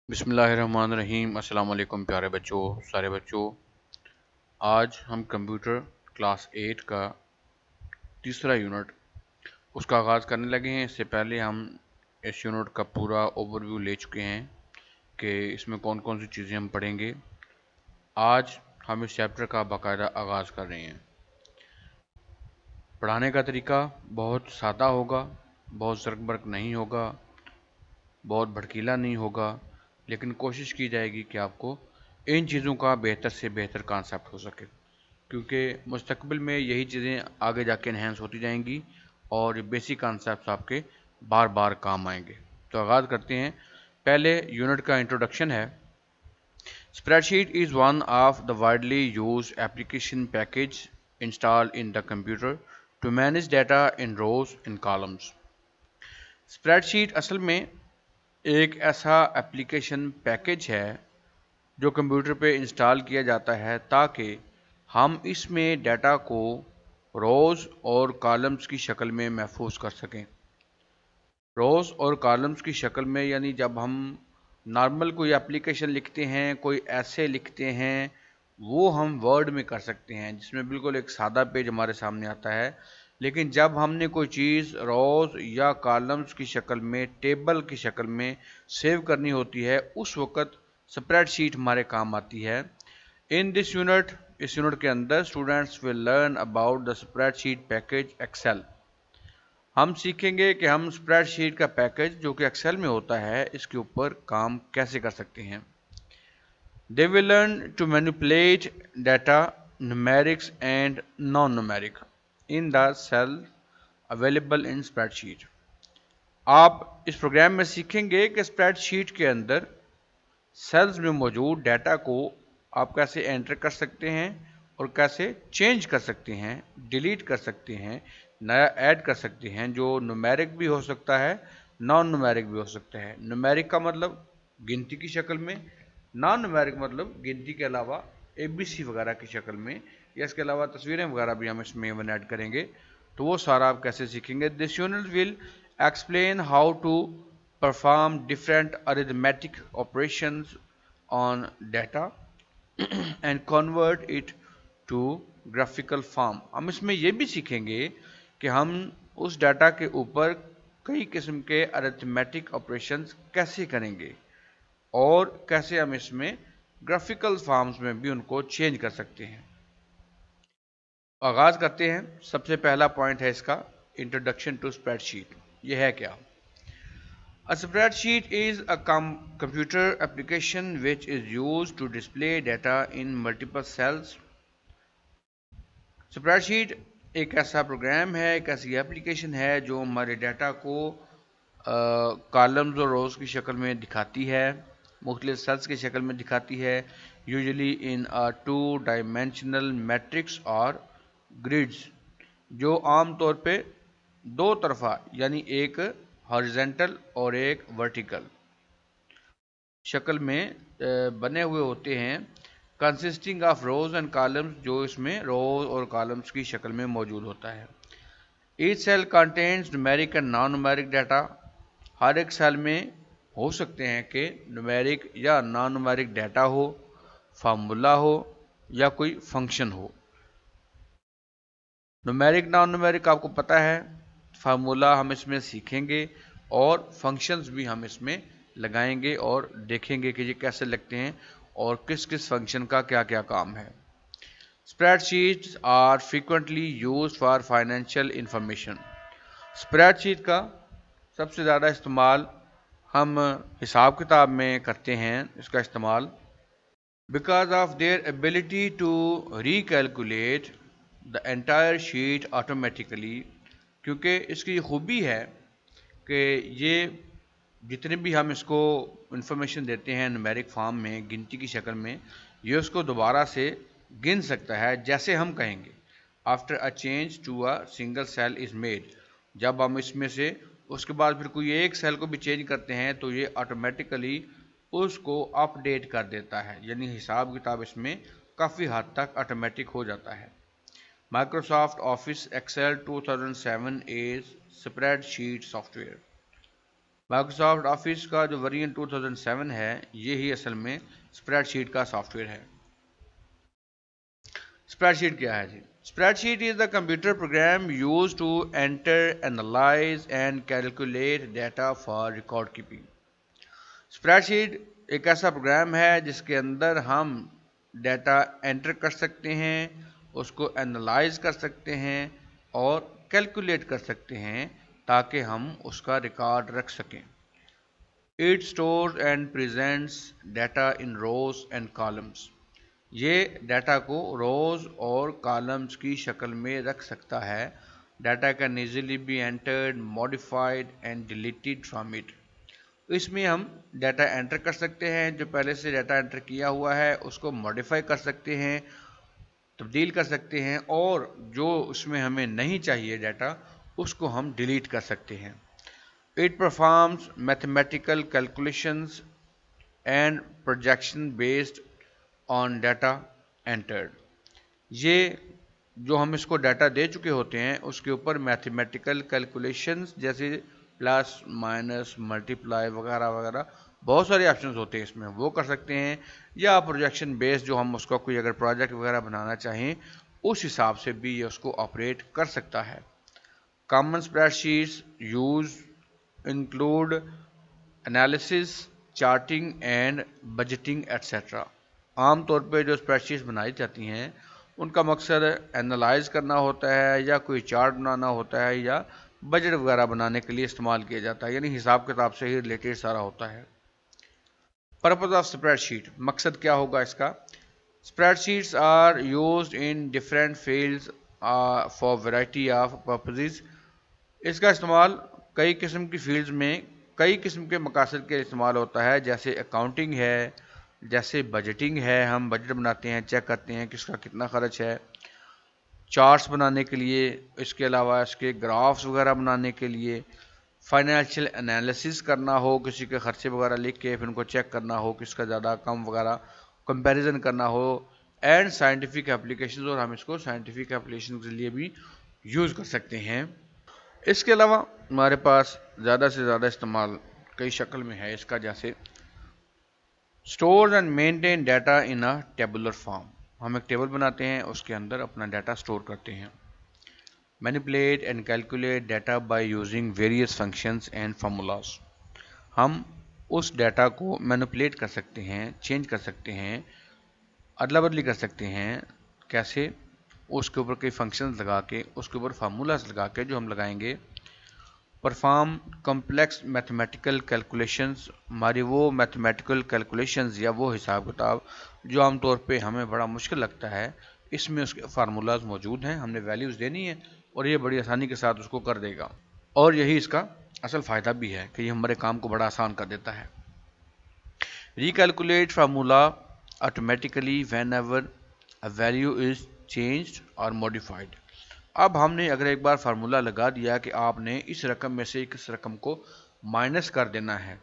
بسم اللہ الرحمن الرحیم۔ السلام علیکم پیارے بچوں، سارے بچوں۔ آج ہم کمپیوٹر کلاس 8 کا تیسرا یونٹ اس کا آغاز کرنے لگے ہیں۔ اس سے پہلے ہم اس یونٹ کا پورا اوور ویو لے چکے ہیں کہ اس میں کون کون سی چیزیں ہم پڑھیں گے۔ آج ہم اس چیپٹر کا باقاعدہ آغاز کر رہے ہیں۔ پڑھانے کا طریقہ بہت سادہ ہوگا، بہت زرق برق نہیں ہوگا، بہت بھڑکیلا نہیں ہوگا، لیکن کوشش کی جائے گی کہ آپ کو ان چیزوں کا بہتر سے بہتر کانسیپٹ ہو سکے، کیونکہ مستقبل میں یہی چیزیں آگے جا کے انہینس ہوتی جائیں گی اور بیسک کانسیپٹس آپ کے بار بار کام آئیں گے۔ تو آغاز کرتے ہیں۔ پہلے یونٹ کا انٹروڈکشن ہے۔ Spreadsheet is one of the widely used application package install in the computer to manage data in rows in columns. Spreadsheet اصل میں ایک ایسا ایپلیکیشن پیکج ہے جو کمپیوٹر پہ انسٹال کیا جاتا ہے تاکہ ہم اس میں ڈیٹا کو روز اور کالمز کی شکل میں محفوظ کر سکیں۔ روز اور کالمز کی شکل میں یعنی جب ہم نارمل کوئی ایپلیکیشن لکھتے ہیں، کوئی ایسے لکھتے ہیں، وہ ہم ورڈ میں کر سکتے ہیں جس میں بالکل ایک سادہ پیج ہمارے سامنے آتا ہے۔ لیکن جب ہم نے کوئی چیز روز یا کالمز کی شکل میں، ٹیبل کی شکل میں سیو کرنی ہوتی ہے، اس وقت اسپریڈ شیٹ ہمارے کام آتی ہے۔ ان دس یونٹ، اس یونٹ کے اندر students will learn about the spreadsheet package Excel. ہم سیکھیں گے کہ ہم اسپریڈ شیٹ کا پیکج جو کہ ایکسل میں ہوتا ہے، اس کے اوپر کام کیسے کر سکتے ہیں۔ They will learn to manipulate data, numerics and non-numeric in the cell available in spreadsheet۔ آپ اس پروگرام میں سیکھیں گے کہ اسپریڈ شیٹ کے اندر سیلز میں موجود ڈیٹا کو آپ کیسے انٹر کر سکتے ہیں اور کیسے چینج کر سکتے ہیں، ڈیلیٹ کر سکتے ہیں، نیا ایڈ کر سکتے ہیں، جو نومیرک بھی ہو سکتا ہے، نان نومیرک بھی ہو سکتا ہے۔ نومیرک کا مطلب گنتی کی شکل میں، نان نومیرک مطلب گنتی کے علاوہ اے بی سی وغیرہ کی شکل میں، یا اس کے علاوہ تصویریں وغیرہ بھی ہم اس میں ایڈ کریں گے، تو وہ سارا آپ کیسے سیکھیں گے۔ This unit will explain how to perform different arithmetic operations on data and convert it to graphical form۔ ہم اس میں یہ بھی سیکھیں گے کہ ہم اس ڈیٹا کے اوپر کئی قسم کے arithmetic operations کیسے کریں گے اور کیسے ہم اس میں گرافیکل فارمز میں بھی ان کو چینج کر سکتے ہیں۔ آغاز کرتے ہیں۔ سب سے پہلا پوائنٹ ہے اس کا انٹروڈکشن ٹو اسپریڈ شیٹ۔ یہ ہے کیا؟ A spreadsheet is a computer application which is used to display data in multiple cells۔ Spread sheet ایک ایسا پروگرام ہے، ایک ایسی ایپلیکیشن ہے جو ہمارے ڈیٹا کو کالمز اور روز کی شکل میں دکھاتی ہے، مختلف سیلز کی شکل میں دکھاتی ہے، یوزلی ان ٹو ڈائمینشنل میٹرکس اور گریڈز، جو عام طور پہ دو طرفہ یعنی ایک ہاریزنٹل اور ایک ورٹیکل شکل میں بنے ہوئے ہوتے ہیں، consisting of rows and columns, جو اس میں روز اور کالمز کی شکل میں موجود ہوتا ہے۔ Each cell contains numeric and non numeric data. ہر ایک سیل میں ہو سکتے ہیں کہ نومیرک یا نان نومیرک ڈیٹا ہو، فارمولا ہو یا کوئی فنکشن ہو۔ نومیرک نان نومیرک آپ کو پتہ ہے، فارمولا ہم اس میں سیکھیں گے اور فنکشنز بھی ہم اس میں لگائیں گے اور دیکھیں گے کہ یہ کیسے لگتے ہیں اور کس کس فنکشن کا کیا کیا کام ہے۔ Spreadsheets are frequently used for financial information. Spreadsheet کا سب سے زیادہ استعمال ہم حساب کتاب میں کرتے ہیں، اس کا استعمال because of their ability to recalculate the entire sheet automatically, کیونکہ اس کی خوبی ہے کہ یہ جتنے بھی ہم اس کو انفارمیشن دیتے ہیں نومیرک فارم میں، گنتی کی شکل میں، یہ اس کو دوبارہ سے گن سکتا ہے جیسے ہم کہیں گے۔ After a change to a single cell is made, جب ہم اس میں سے اس کے بعد پھر کوئی ایک سیل کو بھی چینج کرتے ہیں تو یہ آٹومیٹیکلی اس کو اپ ڈیٹ کر دیتا ہے، یعنی حساب کتاب اس میں کافی حد تک آٹومیٹک ہو جاتا ہے۔ Microsoft Office Excel 2007 is spreadsheet software. Microsoft Office کا جو ورژن 2007 ہے یہی اصل میں اسپریڈ شیٹ کا سافٹ ویئر ہے۔ اسپریڈ شیٹ کیا ہے جی؟ Spreadsheet is the computer program use to enter, analyse and calculate data for record keeping. Spreadsheet ایک ایسا پروگرام ہے جس کے اندر ہم ڈیٹا انٹر کر سکتے ہیں، اس کو اینالائز کر سکتے ہیں اور کیلکولیٹ کر سکتے ہیں تاکہ ہم اس کا ریکارڈ رکھ سکیں۔ It stores and presents data in rows and columns۔ یہ ڈیٹا کو روز اور کالمز کی شکل میں رکھ سکتا ہے۔ Data can easily be entered, modified and deleted from it۔ اس میں ہم ڈیٹا انٹر کر سکتے ہیں، جو پہلے سے ڈیٹا انٹر کیا ہوا ہے اس کو ماڈیفائی کر سکتے ہیں، تبدیل کر سکتے ہیں، اور جو اس میں ہمیں نہیں چاہیے ڈیٹا اس کو ہم ڈیلیٹ کر سکتے ہیں۔ It performs mathematical calculations and projection based on data entered۔ یہ جو ہم اس کو ڈیٹا دے چکے ہوتے ہیں اس کے اوپر میتھمیٹیکل کیلکولیشنز جیسے پلس مائنس ملٹیپلائی وغیرہ وغیرہ بہت سارے آپشنز ہوتے ہیں اس میں، وہ کر سکتے ہیں، یا پروجیکشن بیس جو ہم اس کا کوئی اگر پروجیکٹ وغیرہ بنانا چاہیں اس حساب سے بھی یہ اس کو آپریٹ کر سکتا ہے۔ Common spread sheets use include analysis, charting and budgeting etc۔ عام طور پہ جو اسپریڈ شیٹس بنائی جاتی ہیں ان کا مقصد انالائز کرنا ہوتا ہے، یا کوئی چارٹ بنانا ہوتا ہے، یا بجٹ وغیرہ بنانے کے لیے استعمال کیا جاتا ہے، یعنی حساب کتاب سے ہی ریلیٹڈ سارا ہوتا ہے۔ پرپز آف اسپریڈ شیٹ، مقصد کیا ہوگا اس کا؟ Spreadsheets are used in different fields for variety of purposes. اس کا استعمال کئی قسم کی فیلڈز میں کئی قسم کے مقاصد کے استعمال ہوتا ہے، جیسے اکاؤنٹنگ ہے، جیسے بجٹنگ ہے، ہم بجٹ بناتے ہیں، چیک کرتے ہیں کس کا کتنا خرچ ہے، چارٹس بنانے کے لیے، اس کے علاوہ اس کے گرافس وغیرہ بنانے کے لیے، فائنینشیل انالیسس کرنا ہو، کسی کے خرچے وغیرہ لکھ کے پھر ان کو چیک کرنا ہو کس کا زیادہ کم وغیرہ، کمپیریزن کرنا ہو، اینڈ سائنٹیفک اپلیکیشنز، اور ہم اس کو سائنٹیفک اپلیکیشن کے لیے بھی یوز کر سکتے ہیں۔ اس کے علاوہ ہمارے پاس زیادہ سے زیادہ استعمال کئی شکل میں ہے اس کا، جیسے store and maintain data in a tabular form. ہم ایک ٹیبل بناتے ہیں، اس کے اندر اپنا ڈیٹا اسٹور کرتے ہیں۔ Manipulate and calculate data by using various functions and formulas. ہم اس ڈیٹا کو مینیپولیٹ کر سکتے ہیں، چینج کر سکتے ہیں، ادلا بدلی کر سکتے ہیں۔ کیسے؟ اس کے اوپر کئی فنکشنز لگا کے، اس کے اوپر فارمولاز لگا کے جو ہم لگائیں گے۔ پرفارم کمپلیکس میتھمیٹیکل کیلکولیشنز، ہماری وہ میتھمیٹیکل کیلکولیشنز یا وہ حساب کتاب جو عام طور پہ ہمیں بڑا مشکل لگتا ہے، اس میں اس کے فارمولاز موجود ہیں، ہم نے ویلیوز دینی ہے اور یہ بڑی آسانی کے ساتھ اس کو کر دے گا، اور یہی اس کا اصل فائدہ بھی ہے کہ یہ ہمارے کام کو بڑا آسان کر دیتا ہے۔ Recalculate formula automatically when ever a value is changed اور موڈیفائڈ۔ اب ہم نے اگر ایک بار فارمولا لگا دیا کہ آپ نے اس رقم میں سے اس رقم کو مائنس کر دینا ہے،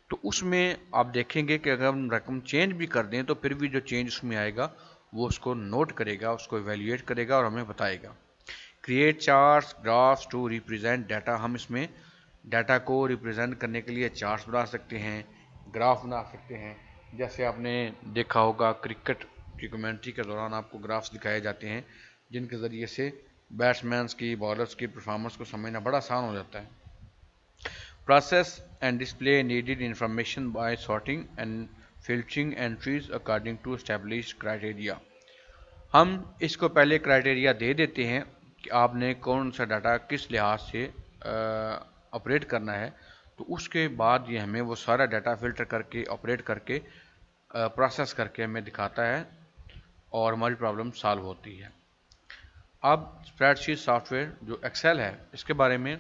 تو اس میں آپ دیکھیں گے کہ اگر ہم رقم چینج بھی کر دیں تو پھر بھی جو چینج اس میں آئے گا وہ اس کو نوٹ کرے گا، اس کو ایویلیویٹ کرے گا اور ہمیں بتائے گا۔ Create charts graphs to represent data. ہم اس میں ڈیٹا کو ریپرزینٹ کرنے کے لیے چارٹس بنا سکتے ہیں، گراف بنا سکتے ہیں، جیسے آپ نے دیکھا ہوگا کرکٹ کی کمنٹری کے دوران آپ کو گرافس دکھائے جاتے ہیں جن کے ذریعے سے بیٹسمینس کی، بالرز کی پرفارمنس کو سمجھنا بڑا آسان ہو جاتا ہے۔ Process and display needed information by sorting and filtering entries according to established criteria. ہم اس کو پہلے کرائٹیریا دے دیتے ہیں کہ آپ نے کون سا ڈاٹا کس لحاظ سے آپریٹ کرنا ہے، تو اس کے بعد یہ ہمیں وہ سارا ڈاٹا فلٹر کر کے آپریٹ کر کے پروسیس کر کے ہمیں دکھاتا ہے اور ہماری پرابلم سالو ہوتی ہے۔ اب اسپریڈ شیٹ سافٹ ویئر جو ایکسل ہے اس کے بارے میں،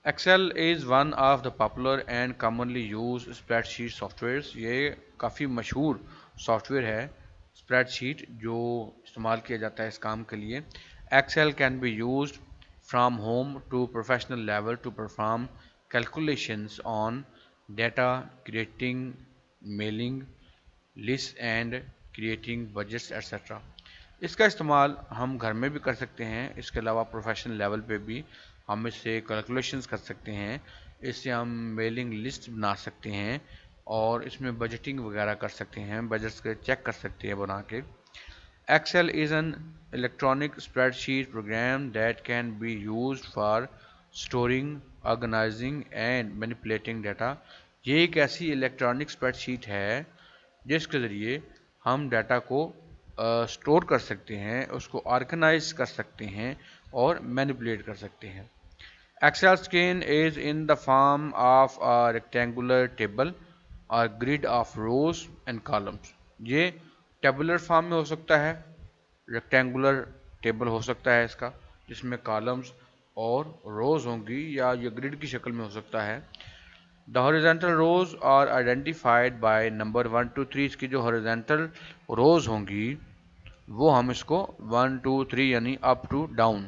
Excel is one of the popular and commonly use spreadsheet software. یہ کافی مشہور سافٹ ویئر ہے اسپریڈ شیٹ جو استعمال کیا جاتا ہے اس کام کے لیے۔ Excel can be used from home to professional level to perform calculations on data, creating mailing list and creating budgets etcetera. اس کا استعمال ہم گھر میں بھی کر سکتے ہیں، اس کے علاوہ پروفیشنل لیول پہ بھی ہم اس سے کیلکولیشنز کر سکتے ہیں اس سے ہم میلنگ لسٹ بنا سکتے ہیں اور اس میں بجٹنگ وغیرہ کر سکتے ہیں، بجٹس کے چیک کر سکتے ہیں بنا کے۔ Excel is an electronic spreadsheet program that can be used for storing, organizing and manipulating data۔ یہ ایک ایسی الیکٹرانک اسپریڈ شیٹ ہے جس کے ذریعے ہم ڈیٹا کو اسٹور کر سکتے ہیں، اس کو آرگنائز کر سکتے ہیں اور مینیپولیٹ کر سکتے ہیں۔ Excel screen is in the form of a rectangular table or grid of rows and columns۔ یہ ٹیبولر فارم میں ہو سکتا ہے، ریکٹینگولر ٹیبل ہو سکتا ہے اس کا، جس میں کالمز اور روز ہوں گی، یا یہ گریڈ کی شکل میں ہو سکتا ہے۔ The horizontal rows are identified by number 1 2 3۔ اس کی جو horizontal rows ہوں گی وہ ہم اس کو 1 2 3 یعنی up to down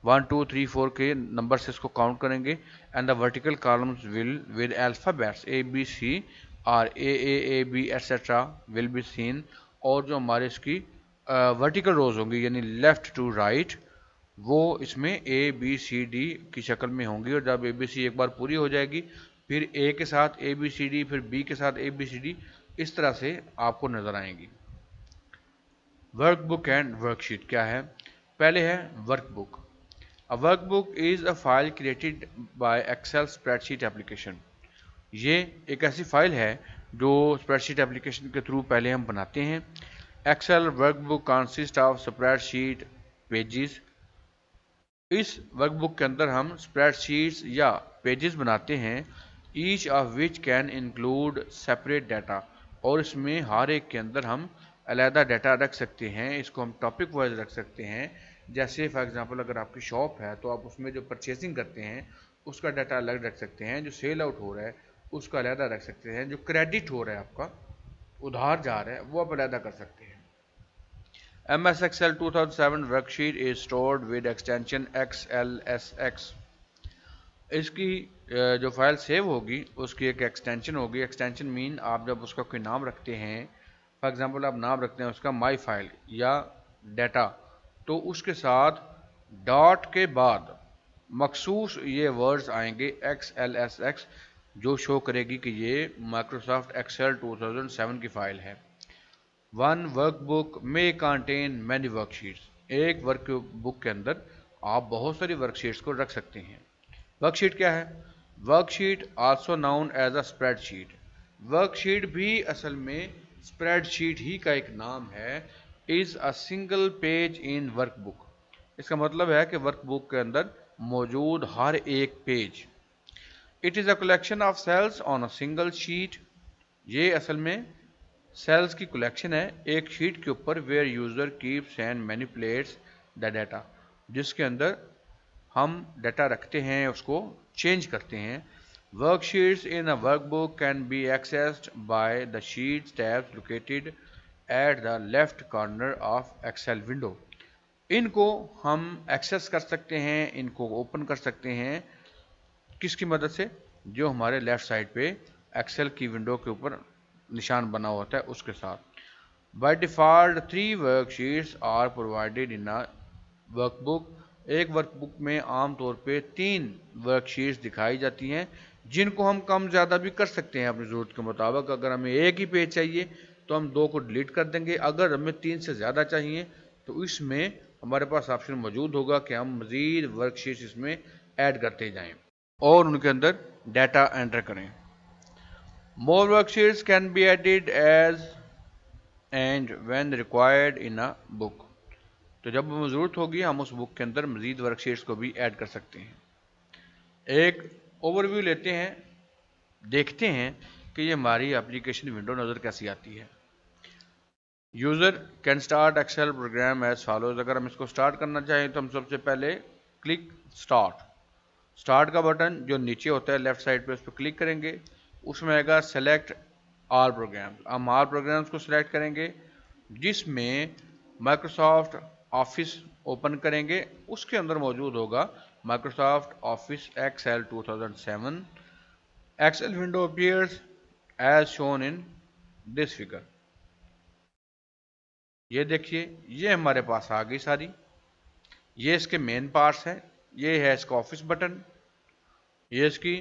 1 2 3 4 کے نمبر سے اس کو کاؤنٹ کریں گے۔ And the vertical columns will with alphabets A B C اور A B etcetera will be seen. اور جو ہمارے اس کی ورٹیکل روز ہوں گی یعنی لیفٹ ٹو رائٹ، وہ اس میں اے بی سی ڈی کی شکل میں ہوں گی، اور جب اے بی سی ایک بار پوری ہو جائے گی پھر اے کے ساتھ اے بی سی ڈی، پھر بی کے ساتھ اے بی سی ڈی، اس طرح سے آپ کو نظر آئیں گی۔ Work book and work sheet کیا ہے؟ پہلے ہے work book. A workbook is a file created by Excel spreadsheet application۔ یہ ایک ایسی فائل ہے جو اسپریڈ شیٹ اپلیکیشن کے تھرو پہلے ہم بناتے ہیں۔ Excel workbook consist of spreadsheet pages۔ اس ورک بک کے اندر ہم اسپریڈ شیٹس یا پیجز بناتے ہیں، each of which can include separate data, اور اس میں ہر ایک کے اندر ہم علیحدہ ڈیٹا رکھ سکتے ہیں، اس کو ہم ٹاپک وائز رکھ سکتے ہیں۔ جیسے فار ایگزامپل اگر آپ کی شاپ ہے تو آپ اس میں جو پرچیزنگ کرتے ہیں اس کا ڈیٹا الگ رکھ سکتے ہیں، جو سیل آؤٹ ہو رہا ہے اس کا علیحدہ رکھ سکتے ہیں، جو کریڈٹ ہو رہا ہے آپ کا ادھار جا رہا ہے وہ آپ علیحدہ کر سکتے ہیں۔ M S Excel 2007 work sheet is stored with extension XLSX۔ اس کی جو فائل سیو ہوگی اس کی ایک ایکسٹینشن ہوگی۔ ایکسٹینشن مین آپ جب اس کا کوئی نام رکھتے ہیں، فار ایگزامپل آپ نام رکھتے ہیں اس کا مائی فائل یا ڈیٹا، تو اس کے ساتھ ڈاٹ کے بعد مخصوص یہ ورڈز آئیں گے XLSX، جو شو کرے گی کہ یہ مائکروسافٹ ایکسل 2007 کی فائل ہے۔ ون ورک بک میں کنٹین مینی ورک شیٹس۔ ایک ورک بک کے اندر آپ بہت ساری ورک شیٹس کو رکھ سکتے ہیں۔ ورک شیٹ کیا ہے؟ Worksheet also known as a spreadsheet. Worksheet بھی اصل میں اسپریڈ شیٹ ہی کا ایک نام ہے۔ Is a single page in workbook. اس کا مطلب ہے کہ ورک بک کے اندر موجود ہر ایک page. It is a collection of cells on a single sheet. یہ اصل میں سیلز کی کلیکشن ہے ایک شیٹ کے اوپر، where user keeps and manipulates the data, جس کے اندر ہم ڈیٹا رکھتے ہیں، اس کو چینج کرتے ہیں۔ Worksheets in a workbook can be accessed by the sheets tabs located at the left corner of Excel window. ان کو ہم ایکسیس کر سکتے ہیں، ان کو اوپن کر سکتے ہیں، کس کی مدد سے؟ جو ہمارے لیفٹ سائڈ پہ ایکسل کی ونڈو کے اوپر نشان بنا ہوتا ہے اس کے ساتھ۔ By default 3 worksheets are provided in workbook. ایک ورک بک میں عام طور پہ 3 ورک شیٹس دکھائی جاتی ہیں، جن کو ہم کم زیادہ بھی کر سکتے ہیں اپنی ضرورت کے مطابق۔ اگر ہمیں ایک ہی پیج چاہیے تو ہم 2 کو ڈیلیٹ کر دیں گے، اگر ہمیں 3 سے زیادہ چاہیے تو اس میں ہمارے پاس آپشن موجود ہوگا کہ ہم مزید ورک شیٹس اس میں ایڈ کرتے جائیں اور ان کے اندر ڈیٹا انٹر کریں۔ More worksheets can be added as and when required in a book۔ تو جب ہمیں ضرورت ہوگی ہم اس بک کے اندر مزید ورک شیٹس کو بھی ایڈ کر سکتے ہیں۔ ایک اوور ویو لیتے ہیں، دیکھتے ہیں کہ یہ ہماری اپلیکیشن ونڈو نظر کیسی آتی ہے۔ User can start Excel program as follows. اگر ہم اس کو اسٹارٹ کرنا چاہیں تو ہم سب سے پہلے کلک اسٹارٹ کا بٹن جو نیچے ہوتا ہے لیفٹ سائڈ پہ، اس پہ کلک کریں گے، اس میں آئے گا سلیکٹ آل پروگرامز۔ ہم آل پروگرامز کو سلیکٹ کریں گے، جس میں مائکروسافٹ آفس اوپن کریں گے، اس کے اندر موجود ہوگا Microsoft Office Excel 2007۔ Excel window appears as shown in this figure. یہ دیکھیے یہ ہمارے پاس آ گئی ساری، یہ اس کے مین پارٹس ہیں، یہ ہے اس کا آفس بٹن، یہ اس کی